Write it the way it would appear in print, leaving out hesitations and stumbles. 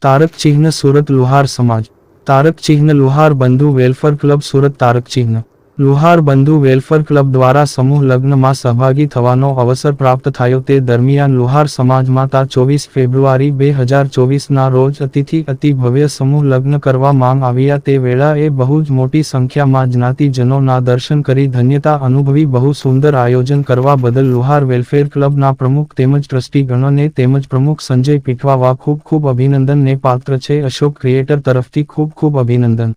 તારક ચિહ્ન સુરત લુહાર સમાજ. તારક ચિહ્ન લુહાર બંધુ વેલફેર ક્લબ સુરત. તારક ચિહ્ન લુહાર બંધુ વેલફેર ક્લબ દ્વારા સમૂહ લગ્નમાં સહભાગી થવાનો અવસર પ્રાપ્ત થયો તે દરમિયાન લુહાર સમાજમાં તા 24 ફેબ્રુઆરી 2024ના રોજ અતિ ભવ્ય સમૂહ લગ્ન કરવામાં આવ્યા. તે વેળાએ બહુ જ મોટી સંખ્યામાં જ્ઞાતિજનોના દર્શન કરી ધન્યતા અનુભવી. બહુ સુંદર આયોજન કરવા બદલ લુહાર વેલફેર ક્લબના પ્રમુખ તેમજ ટ્રસ્ટીગણોને તેમજ પ્રમુખ સંજય પીઠવાવા ખૂબ અભિનંદનને પાત્ર છે. અશોક ક્રિએટર તરફથી ખૂબ અભિનંદન.